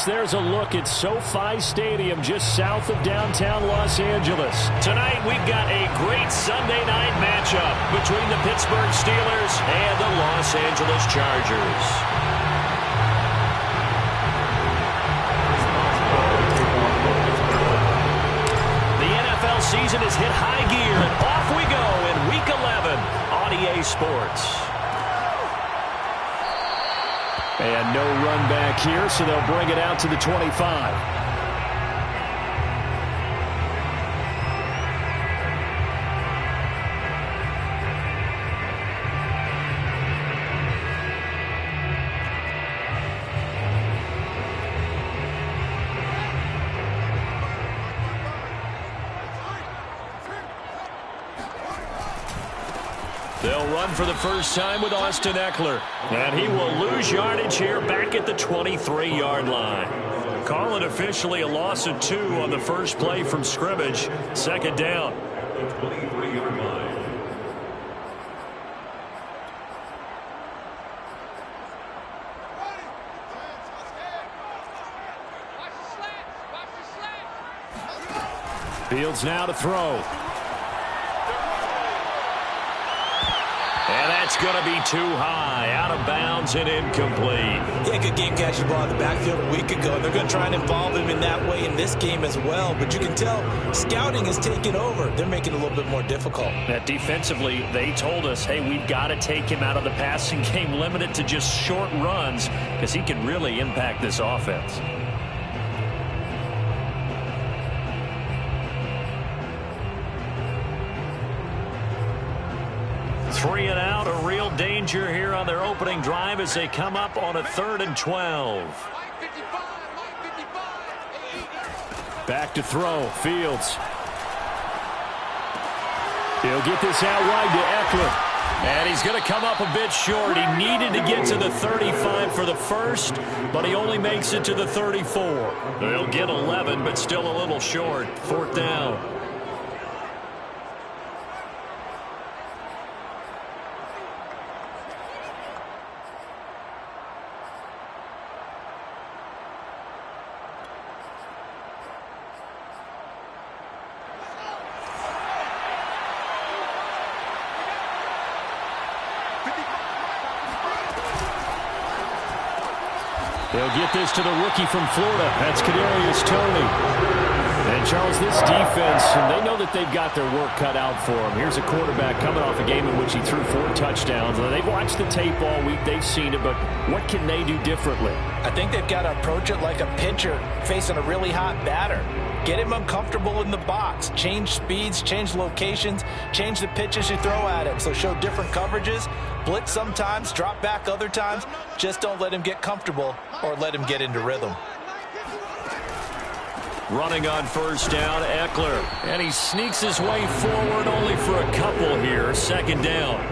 folks, there's a look at SoFi Stadium just south of downtown Los Angeles. Tonight, we've got a great Sunday night matchup between the Pittsburgh Steelers and the Los Angeles Chargers. The NFL season has hit high gear, and off we go in Week 11 on EA Sports. And no run back here, so they'll bring it out to the 25. They'll run for the first time with Austin Ekeler. And he will lose yardage here back at the 23-yard line. Call it officially a loss of 2 on the first play from scrimmage. Second down. Fields now to throw. And that's going to be too high, out of bounds and incomplete. Yeah, good game catching the ball in the backfield a week ago. They're going to try and involve him in that way in this game as well. But you can tell scouting is taking over. They're making it a little bit more difficult. That defensively, they told us, hey, we've got to take him out of the passing game, limited to just short runs, because he can really impact this offense. Three and out, a real danger here on their opening drive as they come up on a 3rd and 12. Back to throw, Fields. He'll get this out wide to Ekeler. And he's going to come up a bit short. He needed to get to the 35 for the first, but he only makes it to the 34. They'll get 11, but still a little short. 4th down. They'll get this to the rookie from Florida. That's Kadarius Toney. And, Charles, this defense, they know that they've got their work cut out for them. Here's a quarterback coming off a game in which he threw 4 touchdowns. They've watched the tape all week. They've seen it, but what can they do differently? I think they've got to approach it like a pitcher facing a really hot batter. Get him uncomfortable in the box. Change speeds, change locations, change the pitches you throw at him. So show different coverages, blitz sometimes, drop back other times. Just don't let him get comfortable or let him get into rhythm. Running on first down, Ekeler. And he sneaks his way forward only for a couple here. 2nd down.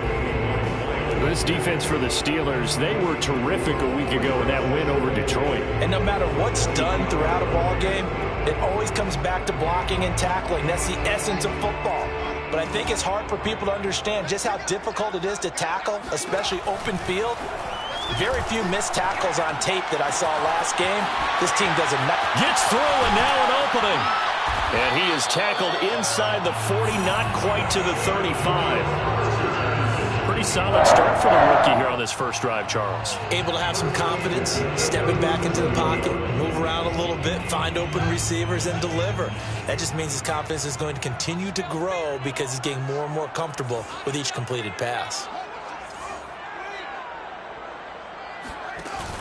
This defense for the Steelers, they were terrific a week ago in that win over Detroit. And no matter what's done throughout a ball game, it always comes back to blocking and tackling. That's the essence of football. But I think it's hard for people to understand just how difficult it is to tackle, especially open field. Very few missed tackles on tape that I saw last game. This team does a gets through, and now an opening. And he is tackled inside the 40, not quite to the 35. Pretty solid start for the rookie here on this first drive, Charles. Able to have some confidence, stepping back into the pocket, move around a little bit, find open receivers, and deliver. That just means his confidence is going to continue to grow because he's getting more and more comfortable with each completed pass.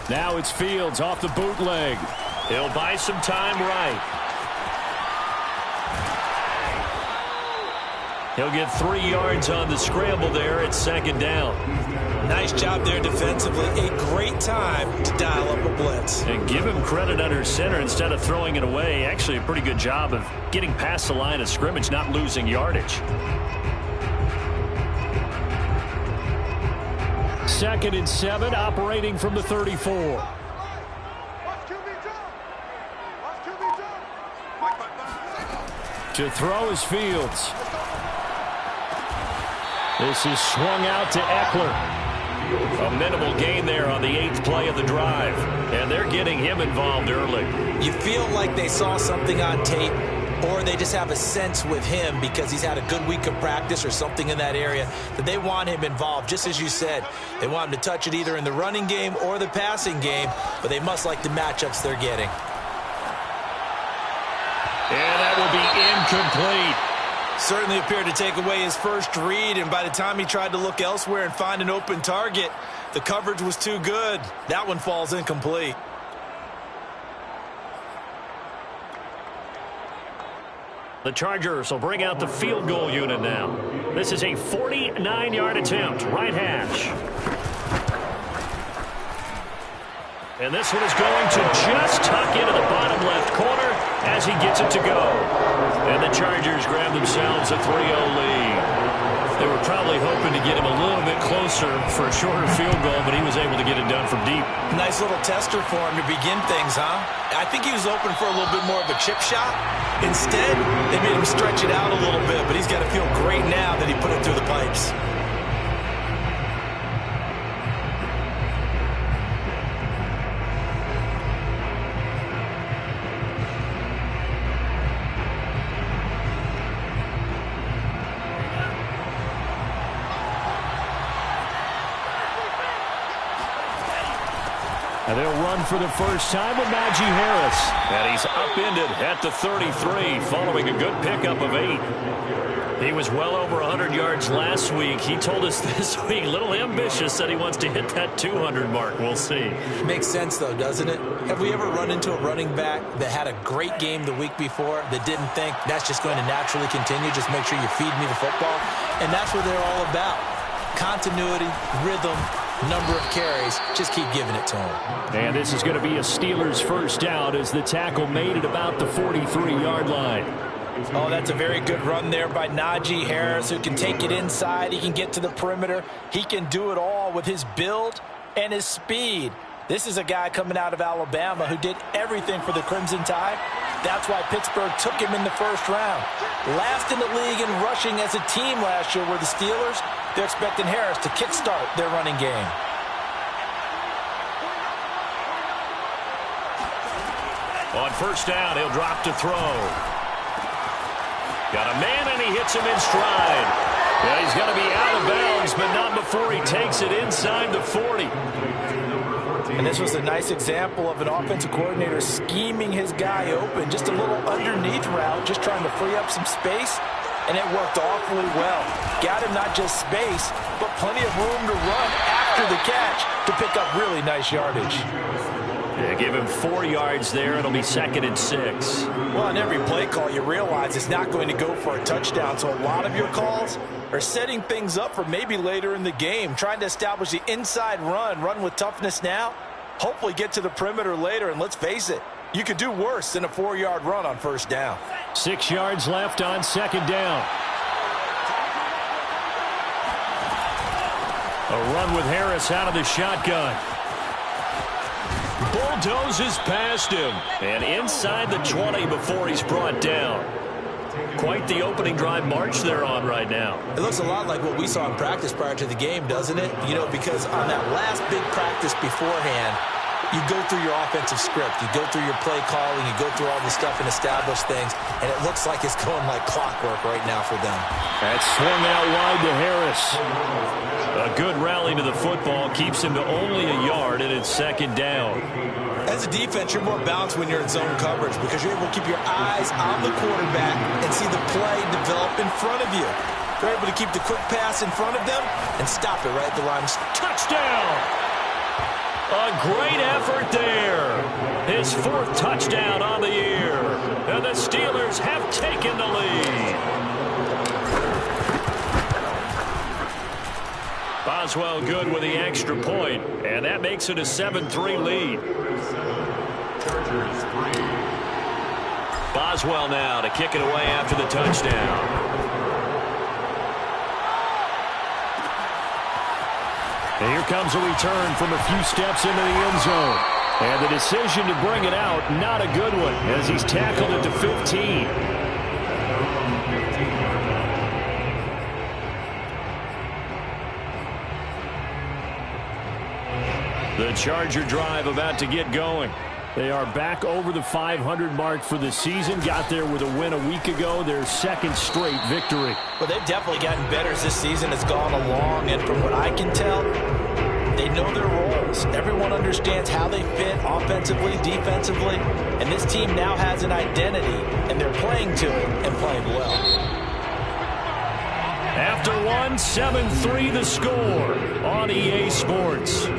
Now it's Fields off the bootleg. He'll buy some time right. He'll get 3 yards on the scramble there at 2nd down. Nice job there defensively. A great time to dial up a blitz. And give him credit under center instead of throwing it away. Actually a pretty good job of getting past the line of scrimmage, not losing yardage. 2nd and 7, operating from the 34. To throw is Fields. This is swung out to Ekeler. A minimal gain there on the 8th play of the drive. And they're getting him involved early. You feel like they saw something on tape, or they just have a sense with him because he's had a good week of practice or something in that area that they want him involved. Just as you said, they want him to touch it either in the running game or the passing game, but they must like the matchups they're getting. And that will be incomplete. Certainly appeared to take away his first read, and by the time he tried to look elsewhere and find an open target, the coverage was too good. That one falls incomplete. The Chargers will bring out the field goal unit now. This is a 49-yard attempt, right hash. And this one is going to just tuck into the bottom left corner as he gets it to go. And the Chargers grab themselves a 3-0 lead. They were probably hoping to get him a little bit closer for a shorter field goal, but he was able to get it done from deep. Nice little tester for him to begin things, huh? I think he was open for a little bit more of a chip shot. Instead, they made him stretch it out a little bit, but he's got to feel great now that he put it through the pipes. And they'll run for the first time with Najee Harris. And he's upended at the 33 following a good pickup of 8. He was well over 100 yards last week. He told us this week, a little ambitious, that he wants to hit that 200 mark. We'll see. Makes sense, though, doesn't it? Have we ever run into a running back that had a great game the week before that didn't think that's just going to naturally continue? Just make sure you feed me the football. And that's what they're all about. Continuity, rhythm, number of carries. Just keep giving it to him. And this is going to be a Steelers first down as the tackle made it about the 43-yard line. Oh, that's a very good run there by Najee Harris, who can take it inside. He can get to the perimeter. He can do it all with his build and his speed. This is a guy coming out of Alabama who did everything for the Crimson Tide. That's why Pittsburgh took him in the first round. Last in the league in rushing as a team last year were the Steelers. They're expecting Harris to kickstart their running game. On first down, he'll drop to throw. Got a man, and he hits him in stride. Yeah, he's going to be out of bounds, but not before he takes it inside the 40. And this was a nice example of an offensive coordinator scheming his guy open. Just a little underneath route, just trying to free up some space. And it worked awfully well. Got him not just space, but plenty of room to run after the catch to pick up really nice yardage. Yeah, give him 4 yards there. It'll be 2nd and 6. Well, on every play call, you realize it's not going to go for a touchdown. So a lot of your calls are setting things up for maybe later in the game, trying to establish the inside run with toughness now, hopefully get to the perimeter later. And let's face it, you could do worse than a 4-yard run on first down. 6 yards left on second down. A run with Harris out of the shotgun. Bulldozes past him. And inside the 20 before he's brought down. Quite the opening drive march they're on right now. It looks a lot like what we saw in practice prior to the game, doesn't it? You know, because on that last big practice beforehand, you go through your offensive script. You go through your play calling. You go through all this stuff and establish things. And it looks like it's going like clockwork right now for them. That's swung out wide to Harris. A good rally to the football keeps him to only a yard, and it's 2nd down. As a defense, you're more balanced when you're in zone coverage because you're able to keep your eyes on the quarterback and see the play develop in front of you. You're able to keep the quick pass in front of them and stop it right at the line. Touchdown! A great effort there. His 4th touchdown on the year. And the Steelers have taken the lead. Boswell good with the extra point, and that makes it a 7-3 lead. Boswell now to kick it away after the touchdown. And here comes a return from a few steps into the end zone. And the decision to bring it out, not a good one, as he's tackled at the 15. The Charger drive about to get going. They are back over the 500 mark for the season. Got there with a win a week ago. Their second straight victory. Well, they've definitely gotten better as this season has gone along. And from what I can tell, they know their roles. Everyone understands how they fit offensively, defensively. And this team now has an identity. And they're playing to it and playing well. After one, 7-3 the score on EA Sports.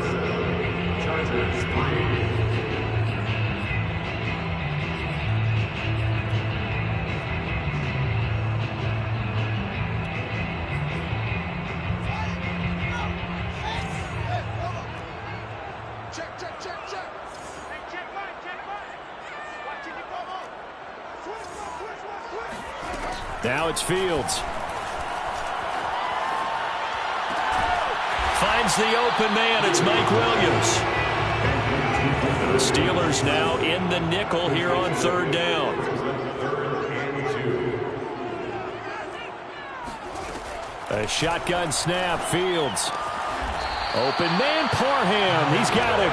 Now it's Fields. Finds the open man. It's Mike Williams. The Steelers now in the nickel here on third down. A shotgun snap. Fields. Open man, Parham. He's got him.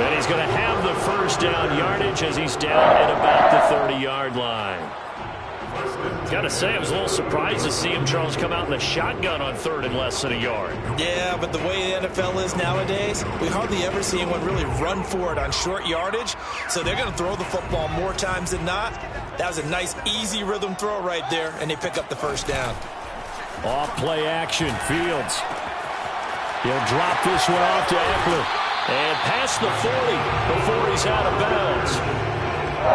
And he's going to have the first down yardage as he's down at about the 30-yard line. Got to say, I was a little surprised to see him, Charles, come out in the shotgun on third and less than a yard. Yeah, but the way the NFL is nowadays, we hardly ever see anyone really run for it on short yardage. So they're going to throw the football more times than not. That was a nice, easy rhythm throw right there, and they pick up the first down. Off play action. Fields. He'll drop this one off to Ekeler. And past the 40 before he's out of bounds.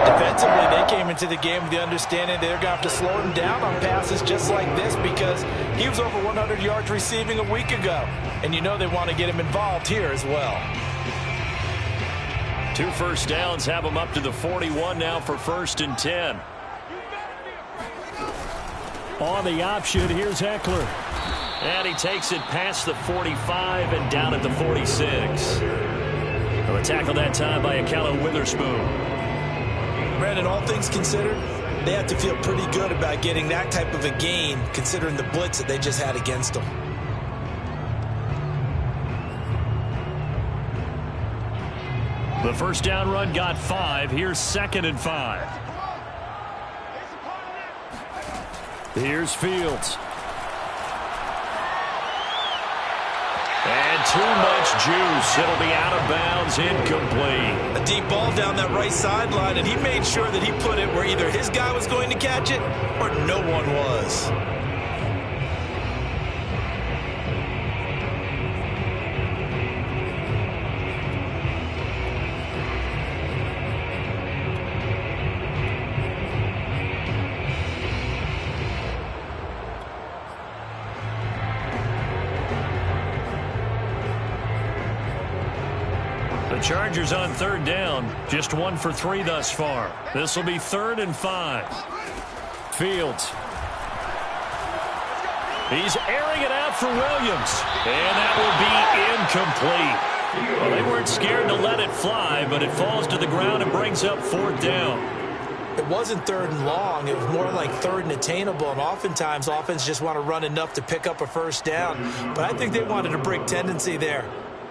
Defensively, they came into the game with the understanding they're going to have to slow him down on passes just like this because he was over 100 yards receiving a week ago. And you know they want to get him involved here as well. 2 first downs have him up to the 41 now for 1st and 10. On the option, here's Ekeler. And he takes it past the 45 and down at the 46. Well, a tackle that time by Akello Witherspoon. Brandon, all things considered, they have to feel pretty good about getting that type of a gain considering the blitz that they just had against them. The first down run got 5. Here's 2nd and 5. Here's Fields. And too much juice. It'll be out of bounds, incomplete. A deep ball down that right sideline, and he made sure that he put it where either his guy was going to catch it or no one was. Chargers on third down. Just 1 for 3 thus far. This will be 3rd and 5. Fields. He's airing it out for Williams. And that will be incomplete. Well, they weren't scared to let it fly, but it falls to the ground and brings up 4th down. It wasn't 3rd and long. It was more like 3rd and attainable. And oftentimes, offense just want to run enough to pick up a first down. But I think they wanted a break tendency there.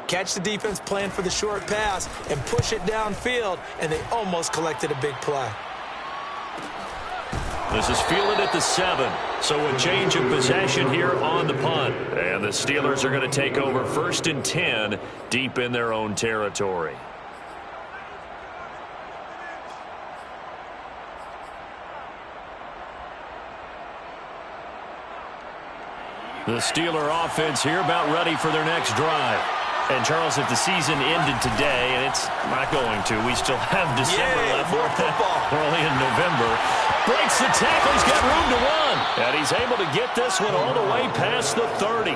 Catch the defense plan for the short pass and push it downfield, and they almost collected a big play. This is fielded at the 7, so a change of possession here on the punt. And the Steelers are going to take over 1st and 10 deep in their own territory. The Steeler offense here about ready for their next drive. And, Charles, if the season ended today, and it's not going to, we still have December left. More football. We're only in November. Breaks the tackle. He's got room to run. And he's able to get this one all the way past the 30.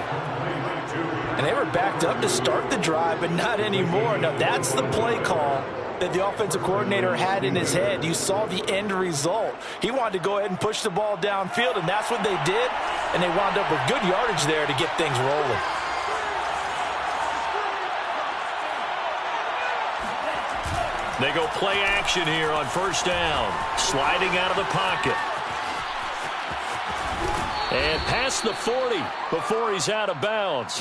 And they were backed up to start the drive, but not anymore. Now, that's the play call that the offensive coordinator had in his head. You saw the end result. He wanted to go ahead and push the ball downfield, and that's what they did. And they wound up with good yardage there to get things rolling. They go play action here on 1st down. Sliding out of the pocket. And past the 40 before he's out of bounds.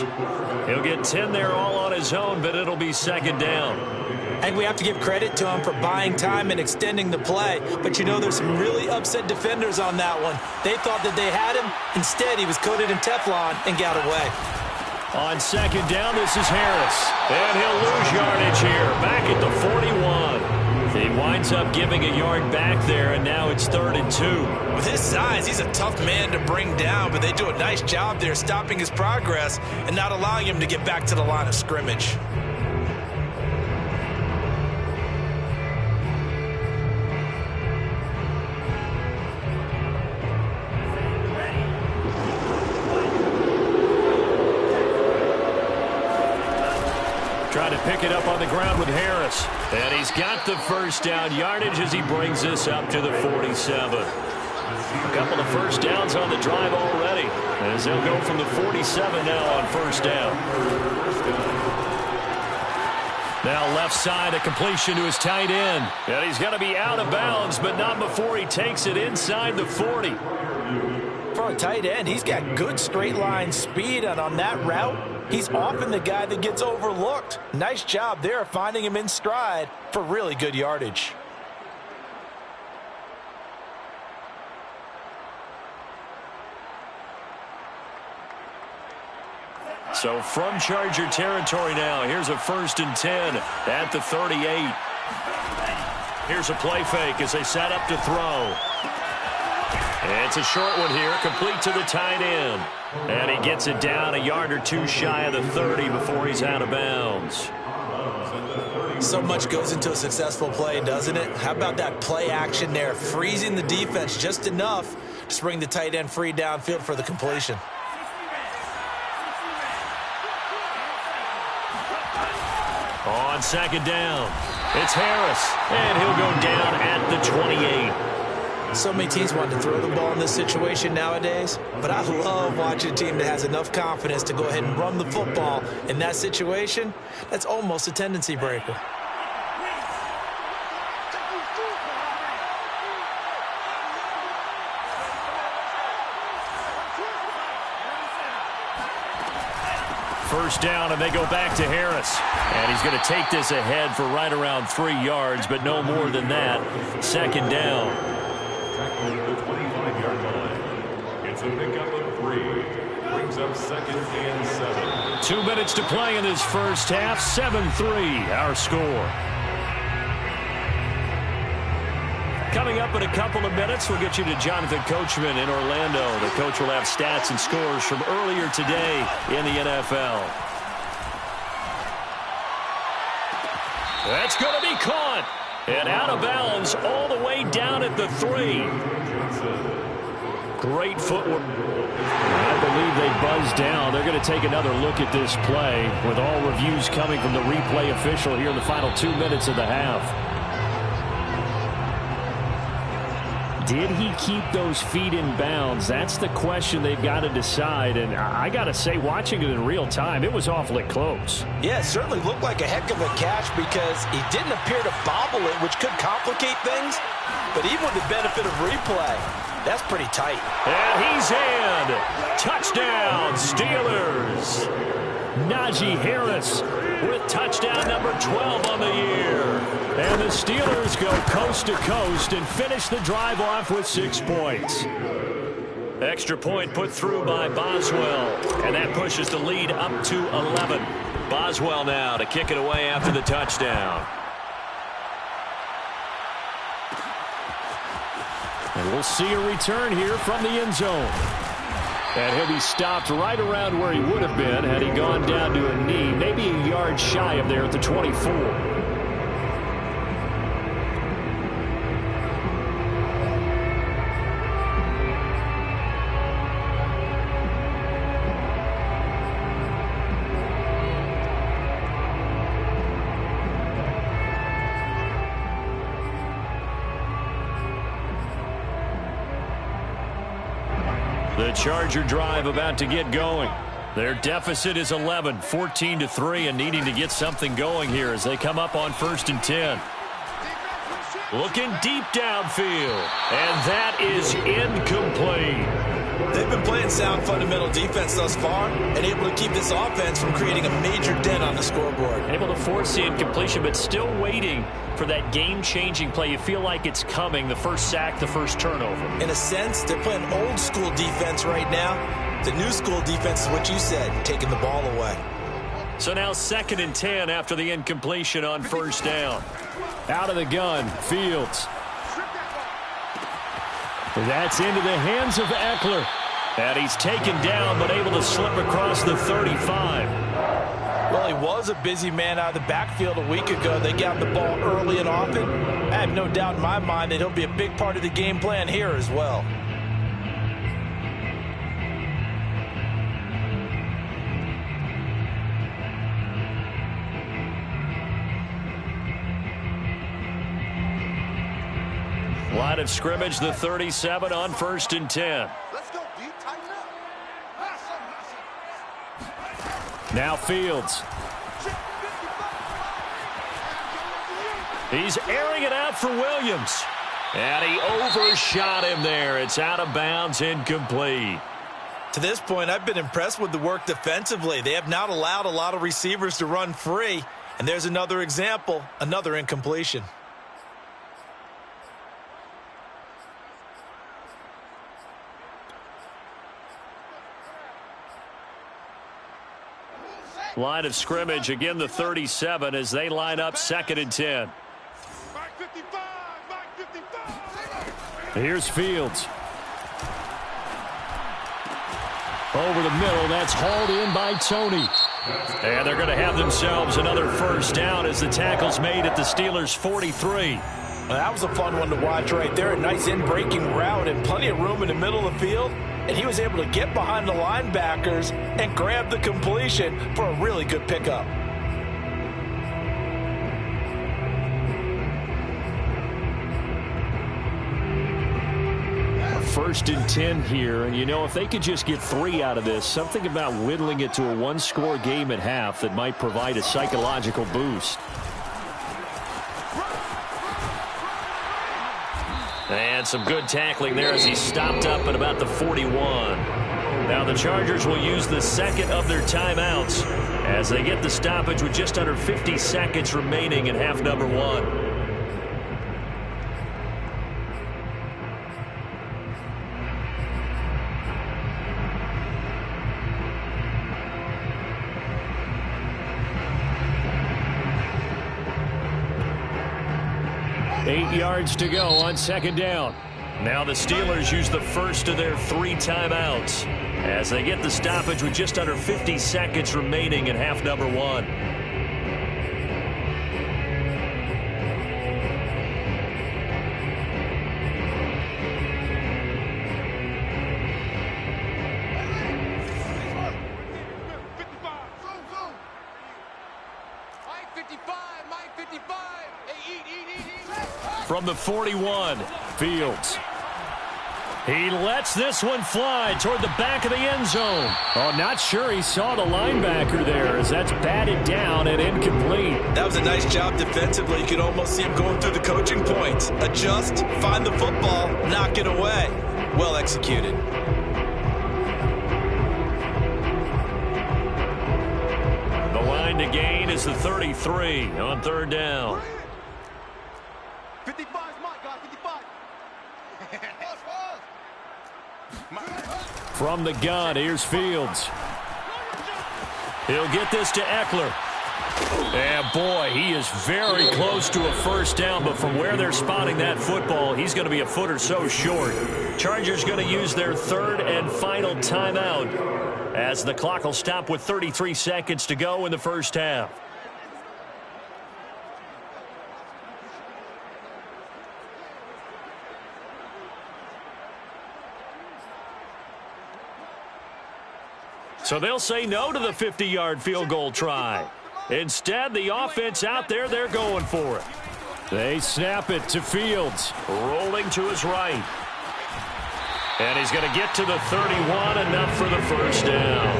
He'll get 10 there all on his own, but it'll be second down. I think we have to give credit to him for buying time and extending the play. But, you know, there's some really upset defenders on that one. They thought that they had him. Instead, he was coated in Teflon and got away. On second down, this is Harris. And he'll lose yardage here, back at the 41. He winds up giving a yard back there, and now it's 3rd and 2. With his size, he's a tough man to bring down, but they do a nice job there stopping his progress and not allowing him to get back to the line of scrimmage. Trying to pick it up on the ground with Harris. And he's got the first down yardage as he brings this up to the 47. A couple of first downs on the drive already, as they'll go from the 47 now on first down. Now left side, a completion to his tight end. And he's going to be out of bounds, but not before he takes it inside the 40. For a tight end, he's got good straight line speed, and on that route, he's often the guy that gets overlooked. Nice job there finding him in stride for really good yardage. So from Charger territory now, here's a 1st and 10 at the 38. Here's a play fake as they set up to throw. It's a short one here, complete to the tight end. And he gets it down a yard or two shy of the 30 before he's out of bounds. So much goes into a successful play, doesn't it? How about that play action there, freezing the defense just enough to bring the tight end free downfield for the completion. On second down, it's Harris, and he'll go down at the 28. So many teams want to throw the ball in this situation nowadays, but I love watching a team that has enough confidence to go ahead and run the football. In that situation, that's almost a tendency breaker. First down, and they go back to Harris. And he's going to take this ahead for right around 3 yards, but no more than that. Second down. Tackling the 25-yard line. It's a pickup of 3. Brings up 2nd and 7. 2 minutes to play in this first half. 7-3, our score. Coming up in a couple of minutes, we'll get you to Jonathan Coachman in Orlando. The coach will have stats and scores from earlier today in the NFL. That's going to be caught. And out of bounds all the way down at the 3. Great footwork. I believe they buzzed down. They're going to take another look at this play with all reviews coming from the replay official here in the final 2 minutes of the half. Did he keep those feet in bounds? That's the question they've got to decide. And I got to say, watching it in real time, it was awfully close. Yeah, it certainly looked like a heck of a catch because he didn't appear to bobble it, which could complicate things. But even with the benefit of replay, that's pretty tight. And he's in. Touchdown, Steelers. Najee Harris with touchdown number 12 on the year. And the Steelers go coast to coast and finish the drive off with 6 points. Extra point put through by Boswell. And that pushes the lead up to 11. Boswell now to kick it away after the touchdown. And we'll see a return here from the end zone. And he'll be stopped right around where he would have been had he gone down to a knee, maybe a yard shy of there at the 24. The Charger drive about to get going. Their deficit is 11, 14-3, and needing to get something going here as they come up on 1st and 10. Looking deep downfield, and that is incomplete. They've been playing sound fundamental defense thus far and able to keep this offense from creating a major dent on the scoreboard. Able to force the incompletion, but still waiting for that game-changing play. You feel like it's coming, the first sack, the first turnover. In a sense, they're playing old-school defense right now. The new-school defense is what you said, taking the ball away. So now 2nd and 10 after the incompletion on first down. Out of the gun, Fields. That's into the hands of Ekeler. And he's taken down, but able to slip across the 35. Well, he was a busy man out of the backfield a week ago. They got the ball early and often. I have no doubt in my mind that he'll be a big part of the game plan here as well. Line of scrimmage, the 37 on 1st and 10. Let's go, D. Tighten up. Now Fields. He's airing it out for Williams. And he overshot him there. It's out of bounds, incomplete. To this point, I've been impressed with the work defensively. They have not allowed a lot of receivers to run free. And there's another example, another incompletion. Line of scrimmage, again the 37 as they line up 2nd and 10. Here's Fields. Over the middle, that's hauled in by Tony. And they're going to have themselves another first down as the tackle's made at the Steelers' 43. Well, that was a fun one to watch right there. A nice in-breaking route and plenty of room in the middle of the field. And he was able to get behind the linebackers and grab the completion for a really good pickup. First and 10 here, and you know, if they could just get 3 out of this, something about whittling it to a one-score game at half that might provide a psychological boost. And some good tackling there as he stopped up at about the 41. Now the Chargers will use the 2nd of their timeouts as they get the stoppage with just under 50 seconds remaining in half number 1. Eight yards to go on 2nd down. Now the Steelers use the first of their 3 timeouts as they get the stoppage with just under 50 seconds remaining in half number 1. From the 41, Fields. he lets this one fly toward the back of the end zone. Oh, not sure he saw the linebacker there as that's batted down and incomplete. That was a nice job defensively. You could almost see him going through the coaching points. Adjust, find the football, knock it away. Well executed. The line to gain is the 33 on 3rd down. 55 is mine, guys. 55. From the gun, here's Fields. He'll get this to Ekeler. And boy, he is very close to a first down, but from where they're spotting that football, he's going to be a foot or so short. Chargers going to use their 3rd and final timeout as the clock will stop with 33 seconds to go in the first half. So they'll say no to the 50-yard field goal try. Instead, the offense out there, they're going for it. They snap it to Fields. Rolling to his right. And he's going to get to the 31, enough for the first down.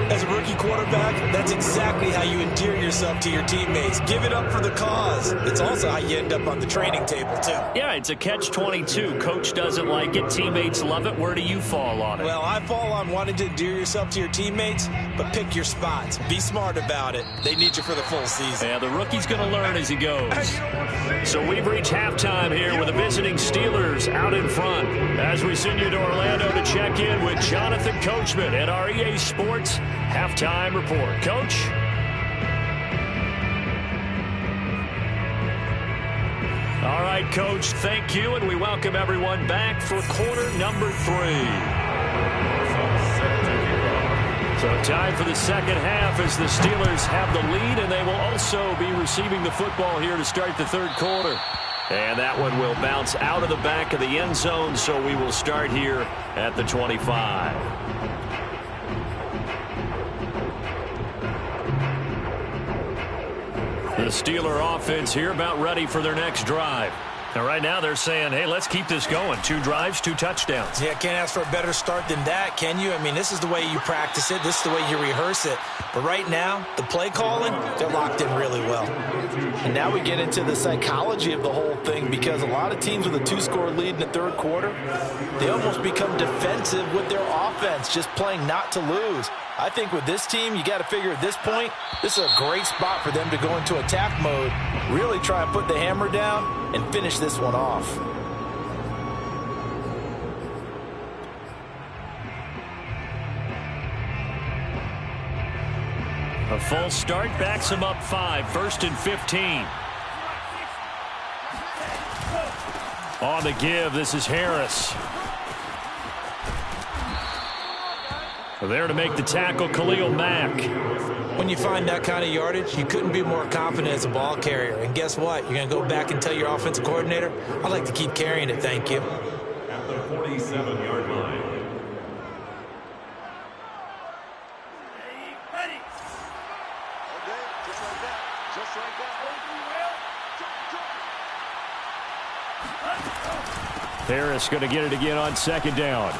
As a rookie quarterback, that's exactly how you endear yourself to your teammates. Give it up for the cause. It's also how you end up on the training table, too. Yeah, it's a catch-22. Coach doesn't like it. Teammates love it. Where do you fall on it? Well, I fall on wanting to endear yourself to your teammates, but pick your spots. Be smart about it. They need you for the full season. Yeah, the rookie's going to learn as he goes. So we've reached halftime here with the visiting Steelers out in front. As we send you to Orlando to check in with Jonathan Coachman at our EA Sports Halftime Report. Coach? All right, Coach, thank you, and we welcome everyone back for quarter number 3. So time for the second half as the Steelers have the lead, and they will also be receiving the football here to start the third quarter. And that one will bounce out of the back of the end zone, so we will start here at the 25. The Steeler offense here about ready for their next drive. And right now they're saying, hey, let's keep this going. 2 drives, 2 touchdowns. Yeah, can't ask for a better start than that, can you? I mean, this is the way you practice it. This is the way you rehearse it. But right now, the play calling, they're locked in really well. And now we get into the psychology of the whole thing, because a lot of teams with a 2-score lead in the third quarter, they almost become defensive with their offense, just playing not to lose. I think with this team, you got to figure at this point, this is a great spot for them to go into attack mode, really try and put the hammer down and finish this one off. A full start backs him up 5, 1st and 15. On the give, this is Harris. There to make the tackle, Khalil Mack. When you find that kind of yardage, you couldn't be more confident as a ball carrier. And guess what? You're going to go back and tell your offensive coordinator, I'd like to keep carrying it, thank you. At the 47-yard line. Harris going to get it again on second down.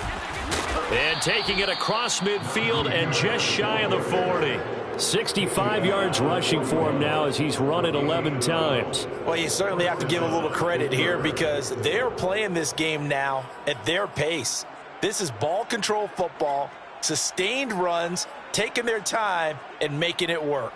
And taking it across midfield and just shy of the 40. 65 yards rushing for him now as he's run it 11 times. Well, you certainly have to give a little credit here because they're playing this game now at their pace. This is ball control football, sustained runs, taking their time and making it work.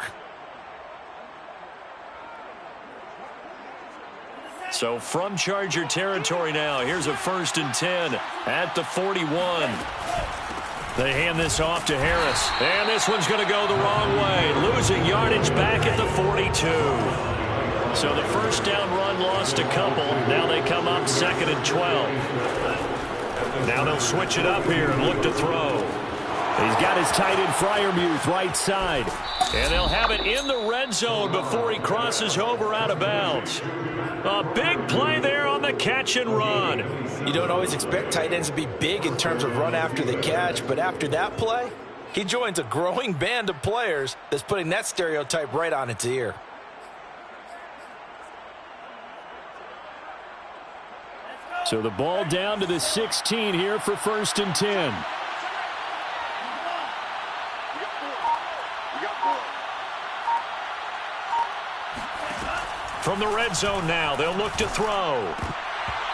So from Charger territory now, here's a 1st and 10 at the 41. They hand this off to Harris. And this one's going to go the wrong way. Losing yardage back at the 42. So the first down run lost a couple. Now they come up 2nd and 12. Now they'll switch it up here and look to throw. He's got his tight end Freiermuth right side. And they'll have it in the red zone before he crosses over out of bounds. A big play there on the catch and run. You don't always expect tight ends to be big in terms of run after the catch, but after that play, he joins a growing band of players that's putting that stereotype right on its ear. So the ball down to the 16 here for 1st and 10. From the red zone now, they'll look to throw.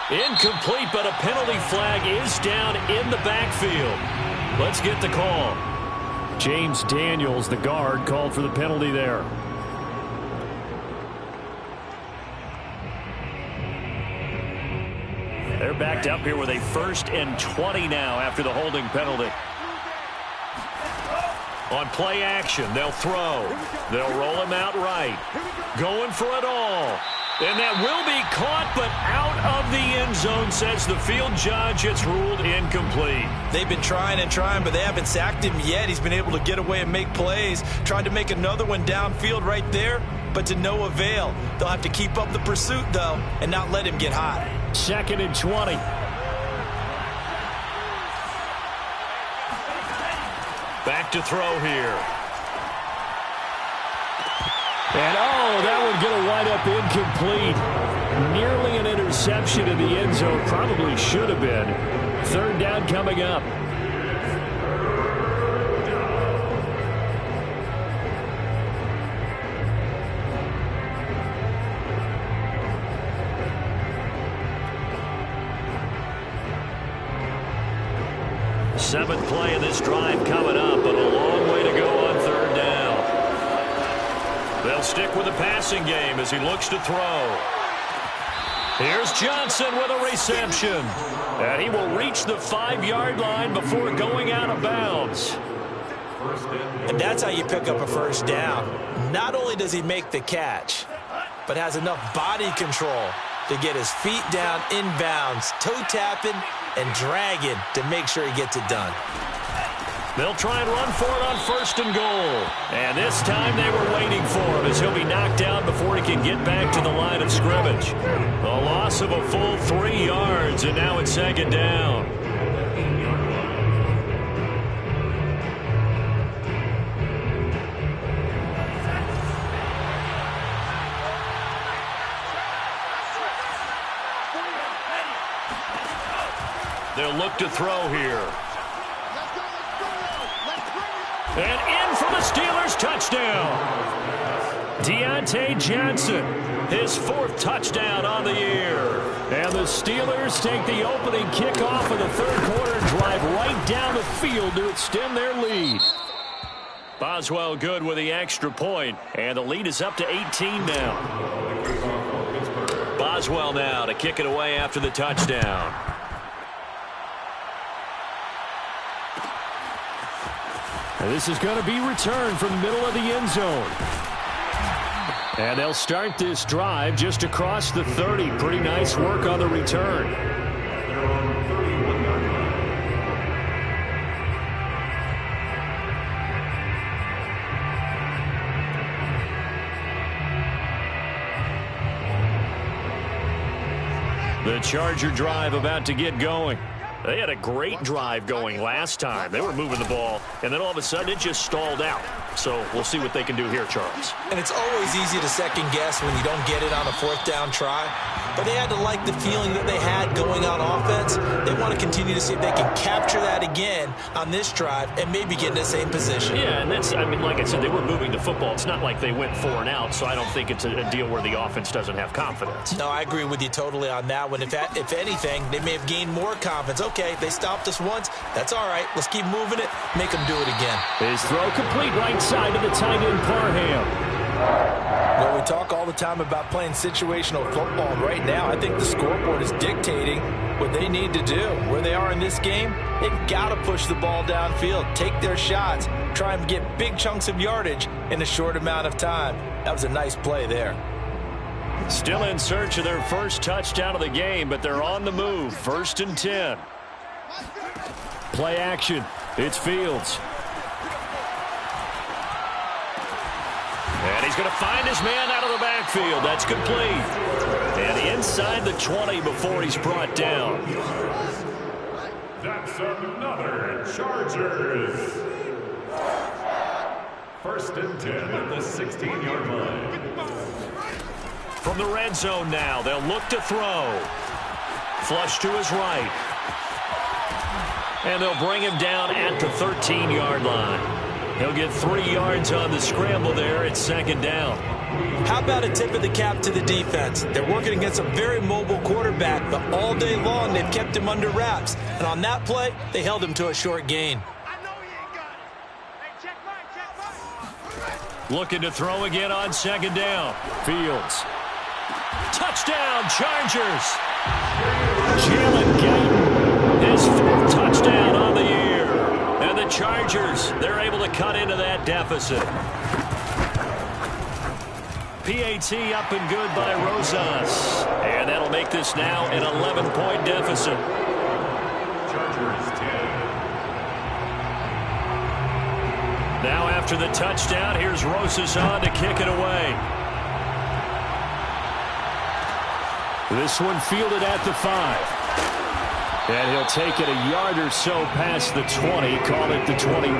Incomplete, but a penalty flag is down in the backfield. Let's get the call. James Daniels, the guard, called for the penalty there. They're backed up here with a 1st and 20 now after the holding penalty. On play action, they'll throw. They'll roll him out right. Going for it all. And that will be caught, but out of the end zone, says the field judge. It's ruled incomplete. They've been trying and trying, but they haven't sacked him yet. He's been able to get away and make plays. Tried to make another one downfield right there, but to no avail. They'll have to keep up the pursuit, though, and not let him get hot. 2nd and 20. Back to throw here. And, that one going to wind up incomplete. Nearly an interception in the end zone. Probably should have been. 3rd down coming up. Seventh play of this drive coming up, but a long way to go on third down. They'll stick with the passing game as he looks to throw. Here's Johnson with a reception. And he will reach the 5-yard line before going out of bounds. And that's how you pick up a first down. Not only does he make the catch, but has enough body control to get his feet down inbounds, toe tapping and dragging to make sure he gets it done. They'll try and run for it on first and goal. And this time they were waiting for him as he'll be knocked down before he can get back to the line of scrimmage. A loss of a full 3 yards, and now it's second down. They'll look to throw here. And in for the Steelers touchdown. Deontay Johnson, his 4th touchdown on the year. And the Steelers take the opening kickoff of the third quarter and drive right down the field to extend their lead. Boswell good with the extra point, and the lead is up to 18 now. Boswell now to kick it away after the touchdown. And this is going to be returned from the middle of the end zone. And they'll start this drive just across the 30. Pretty nice work on the return. The Charger drive about to get going. They had a great drive going last time. They were moving the ball, and then all of a sudden it just stalled out. So we'll see what they can do here, Charles. And it's always easy to second guess when you don't get it on a 4th down try. But they had to like the feeling that they had going on offense. They want to continue to see if they can capture that again on this drive and maybe get in the same position. Yeah, and that's, I mean, like I said, they were moving the football. It's not like they went 4 and out, so I don't think it's a deal where the offense doesn't have confidence. No, I agree with you totally on that one. If anything, they may have gained more confidence. Okay, they stopped us once. That's all right. Let's keep moving it. Make them do it again. His throw complete right side to the tight end, Parham. Well, we talk all the time about playing situational football, and right now I think the scoreboard is dictating what they need to do. Where they are in this game, they've got to push the ball downfield, take their shots, try and get big chunks of yardage in a short amount of time. That was a nice play there. Still in search of their first touchdown of the game, but they're on the move. 1st and 10. Play action. It's Fields. And he's going to find his man out of the backfield. That's complete. And inside the 20 before he's brought down. That's another Chargers. 1st and 10 at the 16-yard line. From the red zone now, they'll look to throw. Flush to his right. And they'll bring him down at the 13-yard line. He'll get 3 yards on the scramble there. It's 2nd down. How about a tip of the cap to the defense? They're working against a very mobile quarterback, but all day long they've kept him under wraps. And on that play, they held him to a short gain. Looking to throw again on 2nd down. Fields. Touchdown, Chargers. Jalen Guyton. His 4th touchdown on the year. And the Chargers, they're able to cut into that deficit. PAT up and good by Rosas. And that'll make this now an 11-point deficit. Chargers 10. Now after the touchdown, here's Rosas on to kick it away. This one fielded at the 5. And he'll take it a yard or so past the 20, call it the 21.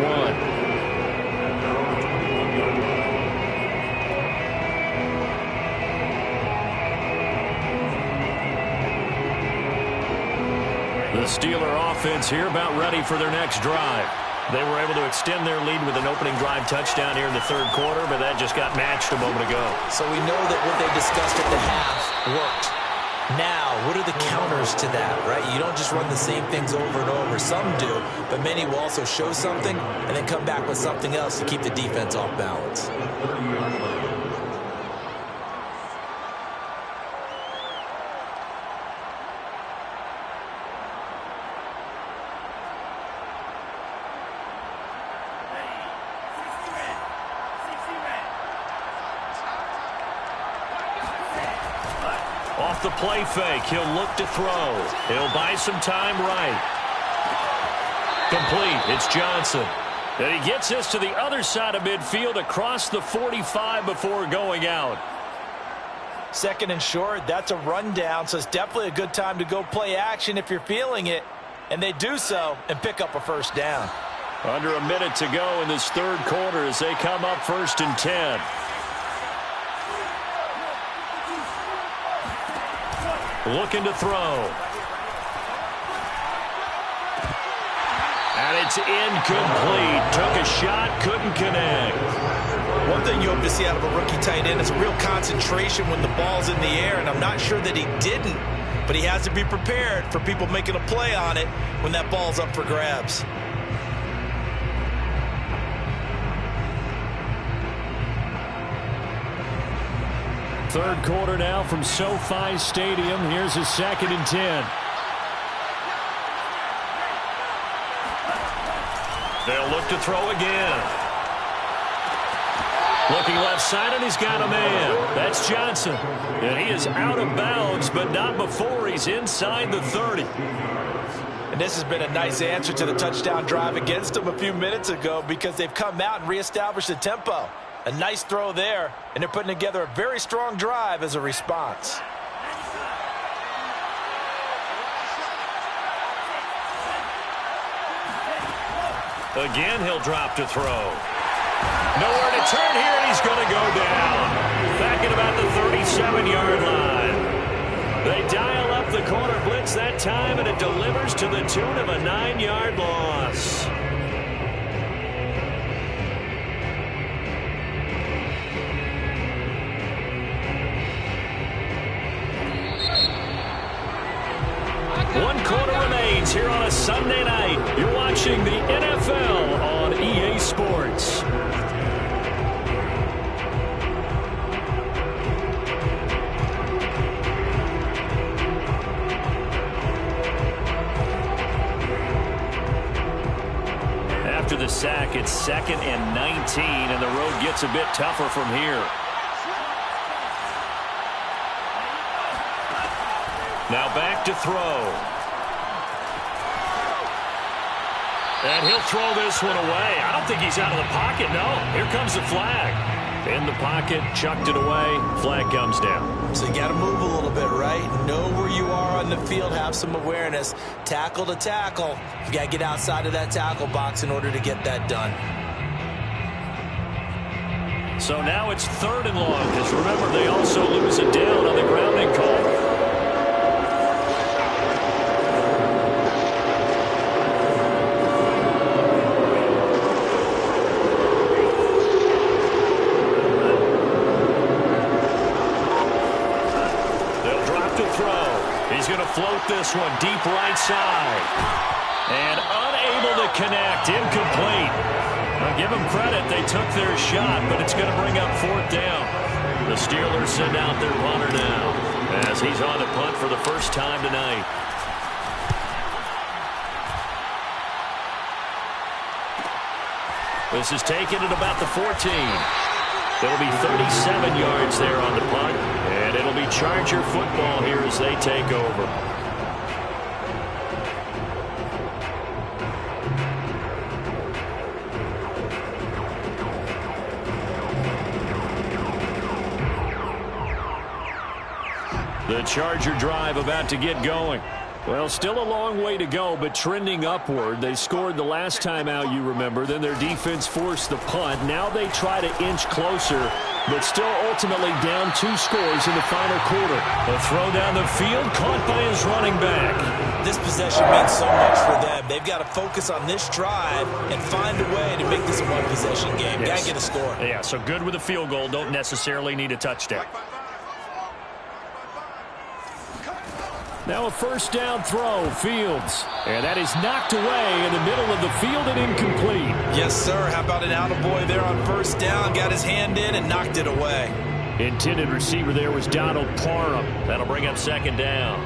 The Steeler offense here about ready for their next drive. They were able to extend their lead with an opening drive touchdown here in the 3rd quarter, but that just got matched a moment ago. So we know that what they discussed at the half worked. Now what are the counters to that, right? You don't just run the same things over and over. Some do, but many will also show something and then come back with something else to keep the defense off balance. Off the play fake, he'll look to throw. He'll buy some time right. Complete, it's Johnson. And he gets this to the other side of midfield across the 45 before going out. Second and short, that's a rundown, so it's definitely a good time to go play action if you're feeling it. And they do so and pick up a first down. Under a minute to go in this third quarter as they come up 1st and 10. Looking to throw. And it's incomplete. Took a shot, couldn't connect. One thing you hope to see out of a rookie tight end is a real concentration when the ball's in the air, and I'm not sure that he didn't, but he has to be prepared for people making a play on it when that ball's up for grabs. Third quarter now from SoFi Stadium. Here's a 2nd and 10. They'll look to throw again. Looking left side, and he's got a man. That's Johnson. And he is out of bounds, but not before he's inside the 30. And this has been a nice answer to the touchdown drive against them a few minutes ago because they've come out and reestablished the tempo. A nice throw there, and they're putting together a very strong drive as a response. Again, he'll drop to throw. Nowhere to turn here, and he's going to go down. Back at about the 37-yard line. They dial up the corner blitz that time, and it delivers to the tune of a 9-yard loss. One quarter remains here on a Sunday night. You're watching the NFL on EA Sports. After the sack, it's 2nd and 19, and the road gets a bit tougher from here. Now back to throw. And he'll throw this one away. I don't think he's out of the pocket, no. Here comes the flag. In the pocket, chucked it away. Flag comes down. So you got to move a little bit, right? Know where you are on the field, have some awareness. Tackle to tackle. You got to get outside of that tackle box in order to get that done. So now it's 3rd and long, because remember, they also lose a down on the grounding call. Float this one deep right side. And unable to connect. Incomplete. Now give them credit. They took their shot, but it's going to bring up 4th down. The Steelers send out their punter now as he's on the punt for the first time tonight. This is taken at about the 14. It'll be 37 yards there on the punt, and it'll be Charger football here as they take over. The Charger drive about to get going. Well, still a long way to go, but trending upward. They scored the last time out, you remember. Then their defense forced the punt. Now they try to inch closer, but still ultimately down 2 scores in the final quarter. A throw down the field, caught by his running back. This possession means so much for them. They've got to focus on this drive and find a way to make this a one-possession game. Got to get a score. Yeah, so good with a field goal. Don't necessarily need a touchdown. Now a first down throw, Fields. And that is knocked away in the middle of the field and incomplete. Yes, sir. How about an attaboy there on first down? Got his hand in and knocked it away. Intended receiver there was Donald Parham. That'll bring up second down.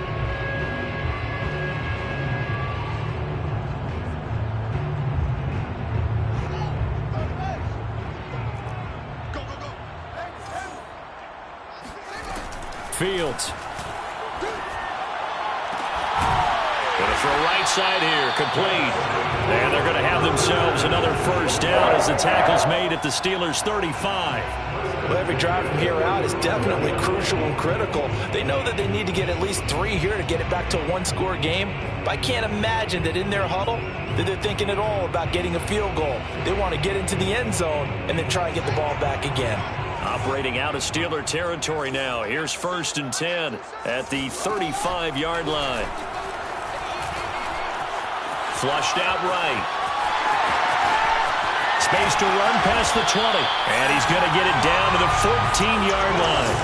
Fields. Gonna throw right side here, complete. And they're gonna have themselves another first down as the tackle's made at the Steelers' 35. Well, every drive from here out is definitely crucial and critical. They know that they need to get at least 3 here to get it back to a one-score game. But I can't imagine that in their huddle that they're thinking at all about getting a field goal. They want to get into the end zone and then try and get the ball back again. Operating out of Steeler territory now. Here's first and 10 at the 35-yard line. Flushed out right. Space to run past the 20. And he's going to get it down to the 14-yard line.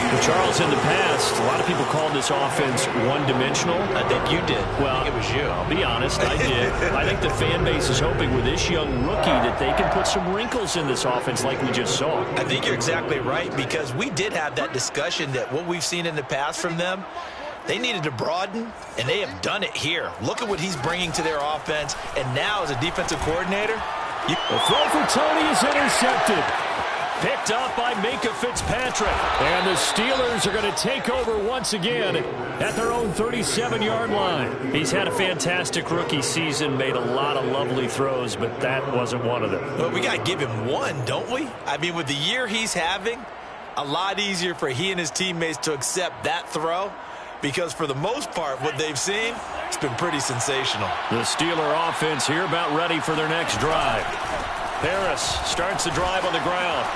Well, Charles, in the past, a lot of people called this offense one-dimensional. I think you did. Well, I think it was you. I'll be honest, I did. I think the fan base is hoping with this young rookie that they can put some wrinkles in this offense like we just saw. I think you're exactly right, because we did have that discussion that what we've seen in the past from them, they needed to broaden, and they have done it here. Look at what he's bringing to their offense, and now as a defensive coordinator, The throw for Tony is intercepted. Picked up by Minkah Fitzpatrick. And the Steelers are going to take over once again at their own 37-yard line. He's had a fantastic rookie season, made a lot of lovely throws, but that wasn't one of them. Well, we got to give him one, don't we? I mean, with the year he's having, a lot easier for he and his teammates to accept that throw, because for the most part, what they've seen, it's been pretty sensational. The Steeler offense here about ready for their next drive. Harris starts the drive on the ground.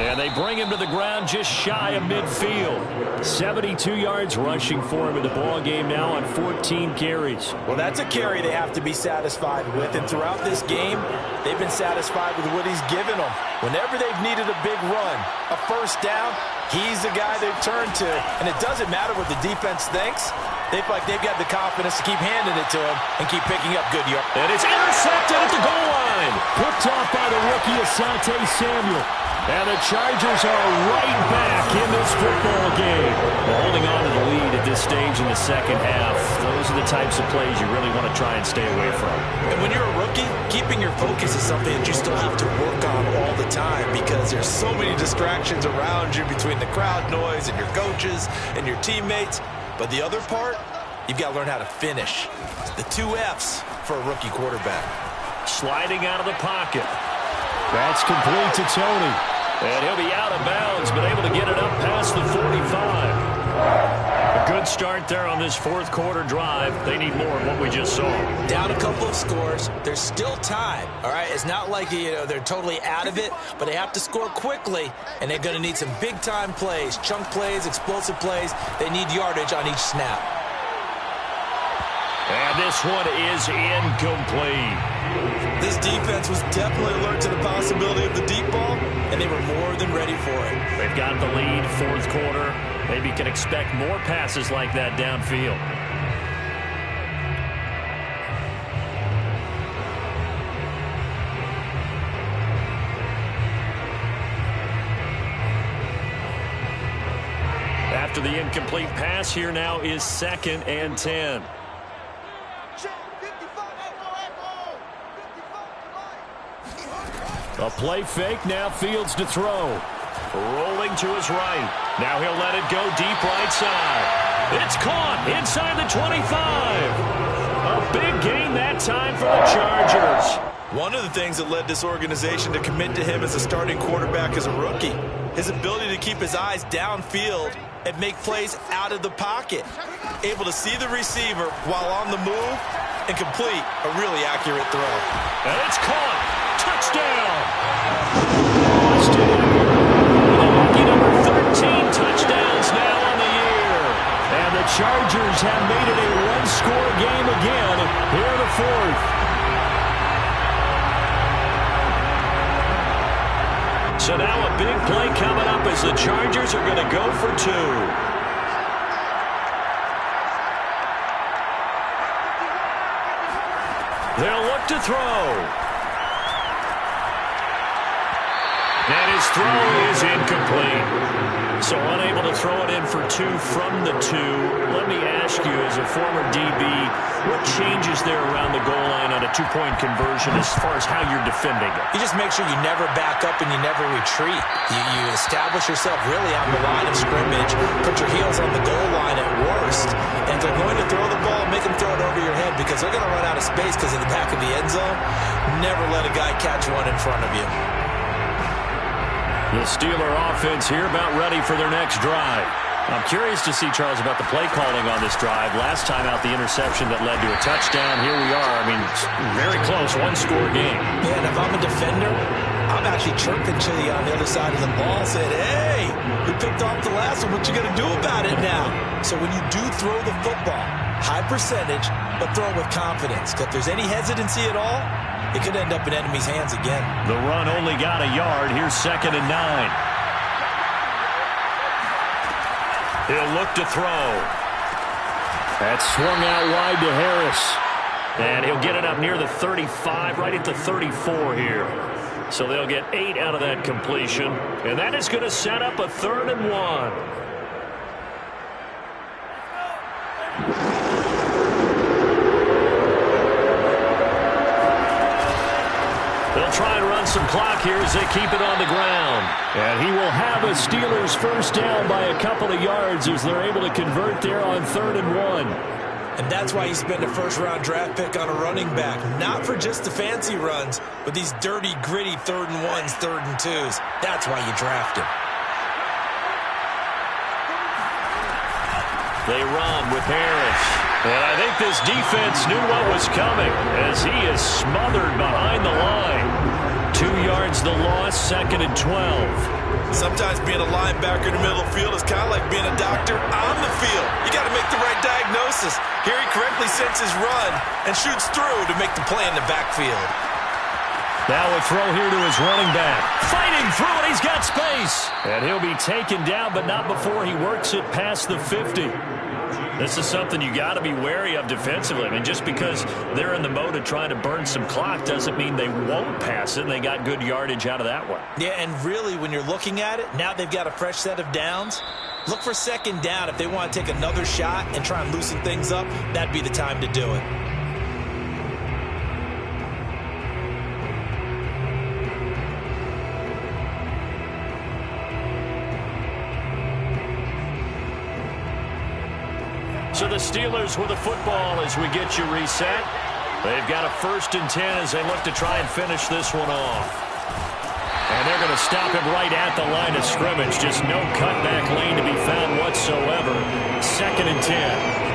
And they bring him to the ground just shy of midfield. 72 yards rushing for him in the ball game now on 14 carries. Well, that's a carry they have to be satisfied with. And throughout this game, they've been satisfied with what he's given them. Whenever they've needed a big run, a first down, he's the guy they've turned to. And it doesn't matter what the defense thinks. They feel like they've got the confidence to keep handing it to him and keep picking up good yards. And it's intercepted at the goal line. Picked off by the rookie Asante Samuel. And the Chargers are right back in this football game. Well, holding on to the lead at this stage in the second half, those are the types of plays you really want to try and stay away from. And when you're a rookie, keeping your focus is something that you still have to work on all the time, because there's so many distractions around you between the crowd noise and your coaches and your teammates. But the other part, you've got to learn how to finish. The 2 F's for a rookie quarterback. Sliding out of the pocket. That's complete to Tony. And he'll be out of bounds, but able to get it up past the 45. A good start there on this fourth quarter drive. They need more of what we just saw. Down a couple of scores. There's still time, all right? It's not like, they're totally out of it, but they have to score quickly, and they're going to need some big-time plays, chunk plays, explosive plays. They need yardage on each snap. And this one is incomplete. This defense was definitely alert to the possibility of the deep ball, and they were more than ready for it. They've got the lead, fourth quarter. Maybe can expect more passes like that downfield. After the incomplete pass, here now is 2nd and 10. A play fake, now Fields to throw. Rolling to his right. Now he'll let it go deep right side. It's caught inside the 25. A big gain that time for the Chargers. One of the things that led this organization to commit to him as a starting quarterback as a rookie, his ability to keep his eyes downfield and make plays out of the pocket. Able to see the receiver while on the move and complete a really accurate throw. And it's caught. Touchdown! Lucky number 13 touchdowns now on the year. And the Chargers have made it a one-score game again here in the fourth. So now a big play coming up as the Chargers are going to go for 2. to throw. And his throw is incomplete. So unable to throw it in for 2 from the 2. Let me ask you, as a former DB, what changes there around the goal line on a 2-point conversion as far as how you're defending it? You just make sure you never back up and you never retreat. You establish yourself really on the line of scrimmage, put your heels on the goal line at worst, and if they're going to throw the ball, make them throw it over your head because they're going to run out of space because of the back of the end zone. Never let a guy catch one in front of you. The Steeler offense here about ready for their next drive. I'm curious to see, Charles, about the play calling on this drive. Last time out, the interception that led to a touchdown. Here we are. I mean, it's very close, one-score game. Yeah, and if I'm a defender, I'm actually chirping to you on the other side of the ball, saying, hey, we picked off the last one. What you going to do about it now? So when you do throw the football, high percentage, but throw it with confidence. Because if there's any hesitancy at all, it could end up in enemy's hands again. The run only got a yard. Here's 2nd and 9. He'll look to throw. That's swung out wide to Harris. And he'll get it up near the 35, right at the 34 here. So they'll get 8 out of that completion. And that is going to set up a 3rd and 1. They'll try and run some clock here as they keep it on the ground. And he will have a Steelers first down by a couple of yards as they're able to convert there on 3rd and 1. And that's why you spend a first-round draft pick on a running back. Not for just the fancy runs, but these dirty, gritty 3rd and 1s, 3rd and 2s. That's why you draft him. They run with Harris. And I think this defense knew what was coming as he is smothered behind the line. 2 yards the loss, 2nd and 12. Sometimes being a linebacker in the middle of the field is kind of like being a doctor on the field. You got to make the right diagnosis. Here he correctly senses run and shoots through to make the play in the backfield. Now a throw here to his running back. Fighting through it, he's got space. And he'll be taken down, but not before he works it past the 50. This is something you got to be wary of defensively. I mean, just because they're in the mode of trying to burn some clock doesn't mean they won't pass it, and they got good yardage out of that one. Yeah, and really, when you're looking at it, now they've got a fresh set of downs. Look for 2nd down. If they want to take another shot and try and loosen things up, that'd be the time to do it. So the Steelers with the football as we get you reset. They've got a 1st and 10 as they look to try and finish this one off. And they're going to stop him right at the line of scrimmage. Just no cutback lane to be found whatsoever. 2nd and 10.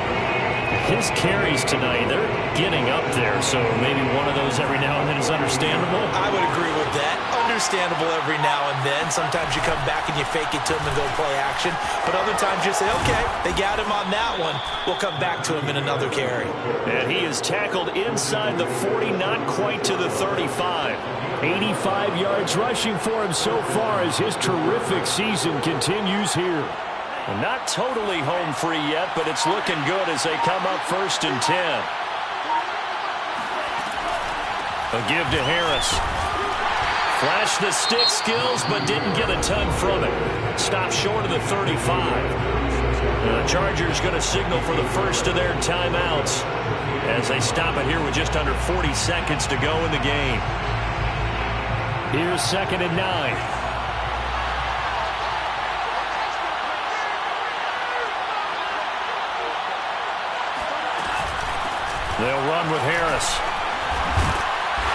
His carries tonight, they're getting up there, so maybe one of those every now and then is understandable. I would agree with that. Understandable every now and then. Sometimes you come back and you fake it to him and go play action. But other times you say, okay, they got him on that one. We'll come back to him in another carry. And he is tackled inside the 40, not quite to the 35. 85 yards rushing for him so far as his terrific season continues here. Not totally home free yet, but it's looking good as they come up 1st and 10. A give to Harris. Flashed the stick skills, but didn't get a ton from it. Stopped short of the 35. The Chargers going to signal for the first of their timeouts as they stop it here with just under 40 seconds to go in the game. Here's 2nd and 9. They'll run with Harris.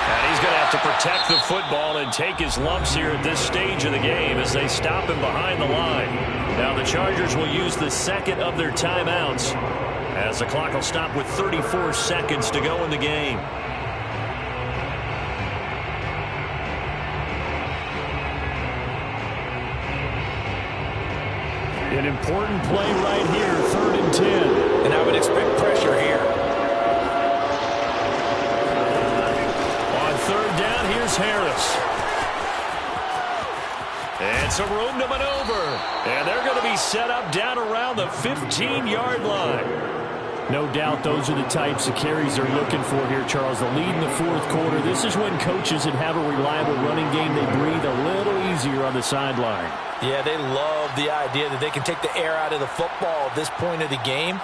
And he's going to have to protect the football and take his lumps here at this stage of the game as they stop him behind the line. Now the Chargers will use the 2nd of their timeouts as the clock will stop with 34 seconds to go in the game. An important play right here, 3rd and 10. And I would expect pressure here. On 3rd down, here's Harris. And some room to maneuver. And they're going to be set up down around the 15-yard line. No doubt those are the types of carries they're looking for here, Charles. The lead in the fourth quarter. This is when coaches that have a reliable running game, they breathe a little easier on the sideline. Yeah, they love the idea that they can take the air out of the football at this point of the game.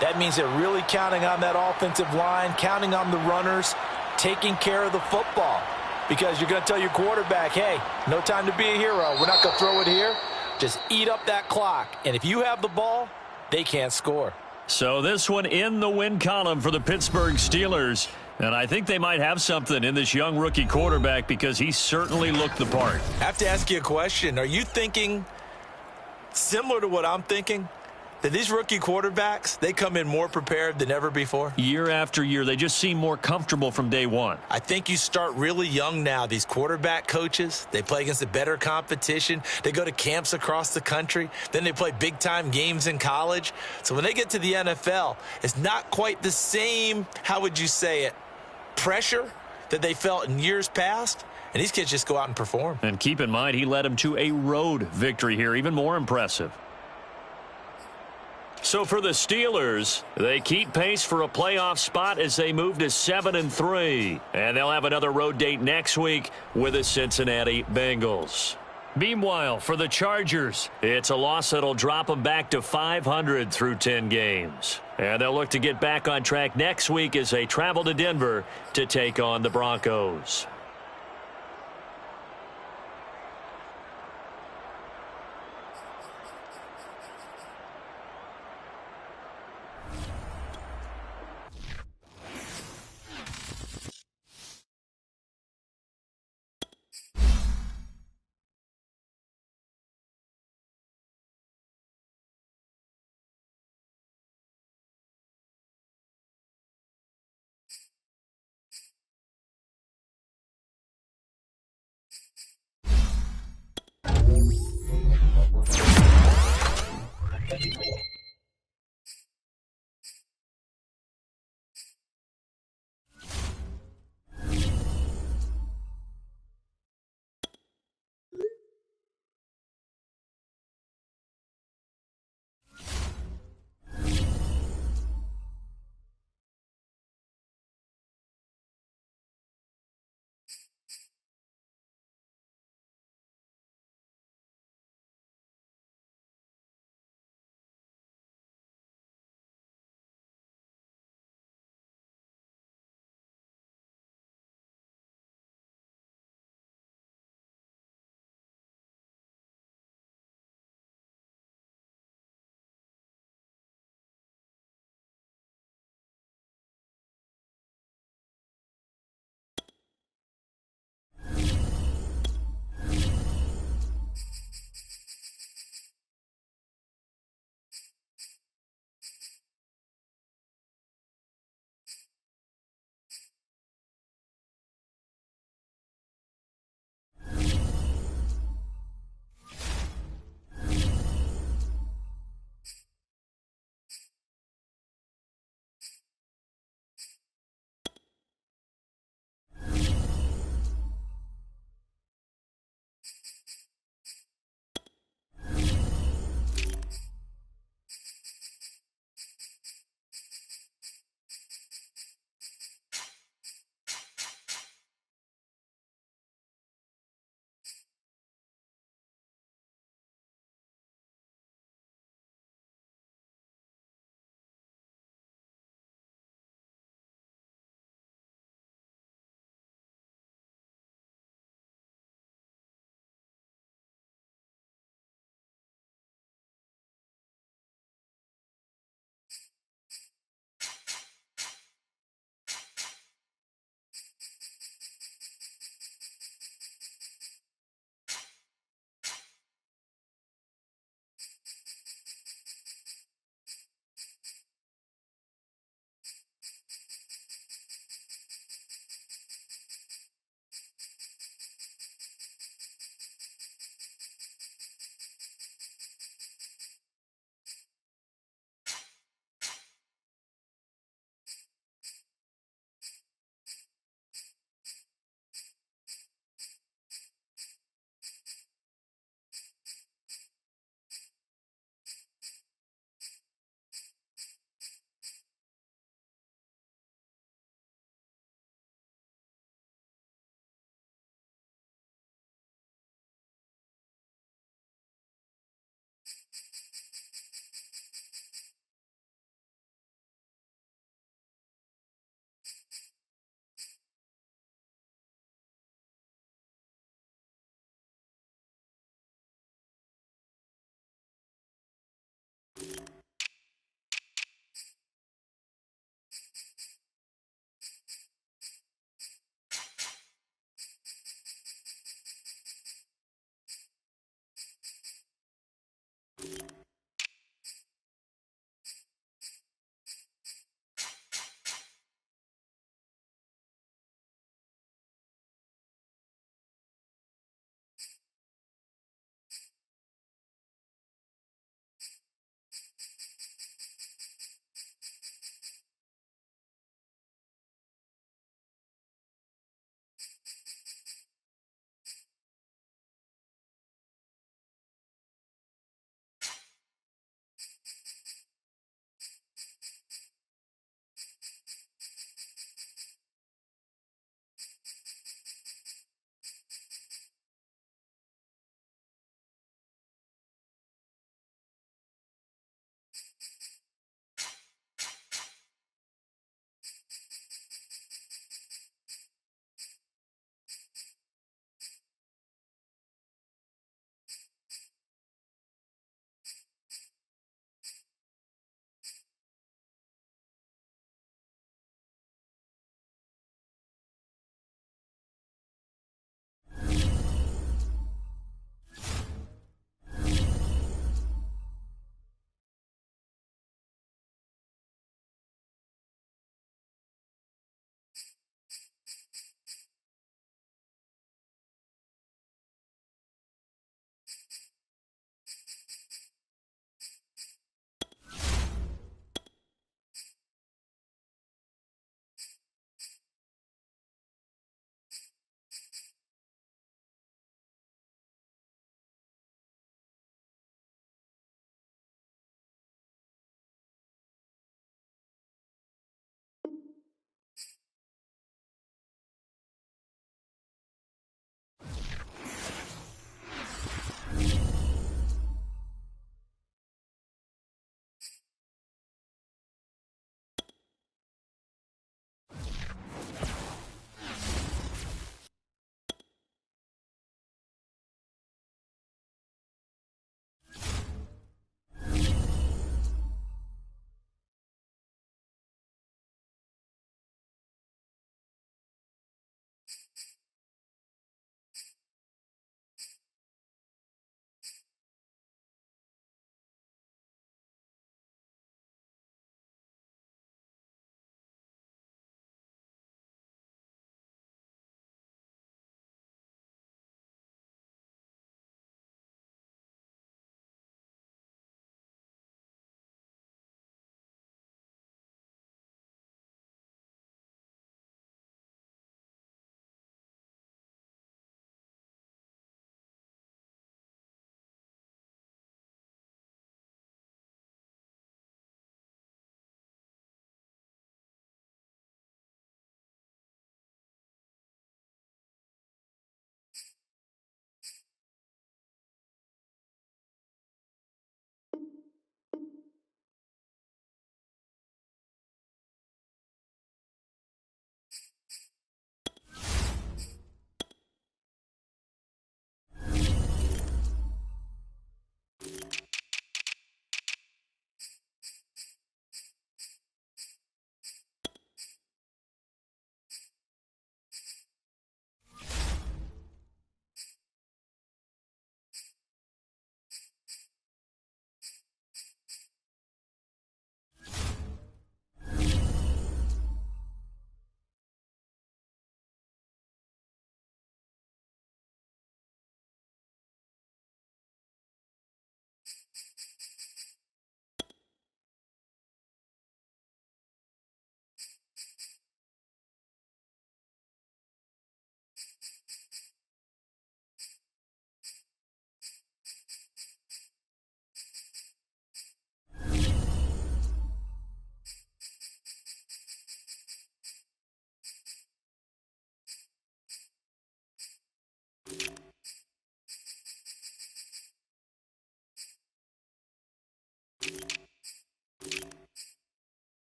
That means they're really counting on that offensive line, counting on the runners, taking care of the football. Because you're going to tell your quarterback, hey, no time to be a hero. We're not going to throw it here. Just eat up that clock. And if you have the ball, they can't score. So this one in the win column for the Pittsburgh Steelers. And I think they might have something in this young rookie quarterback because he certainly looked the part. I have to ask you a question. Are you thinking similar to what I'm thinking? That these rookie quarterbacks, they come in more prepared than ever before? Year after year, they just seem more comfortable from day one. I think you start really young now. These quarterback coaches, they play against a better competition. They go to camps across the country. Then they play big-time games in college. So when they get to the NFL, it's not quite the same, how would you say it, pressure that they felt in years past. And these kids just go out and perform. And keep in mind, he led them to a road victory here, even more impressive. So for the Steelers, they keep pace for a playoff spot as they move to 7-3. And they'll have another road date next week with the Cincinnati Bengals. Meanwhile, for the Chargers, it's a loss that'll drop them back to 500 through 10 games. And they'll look to get back on track next week as they travel to Denver to take on the Broncos.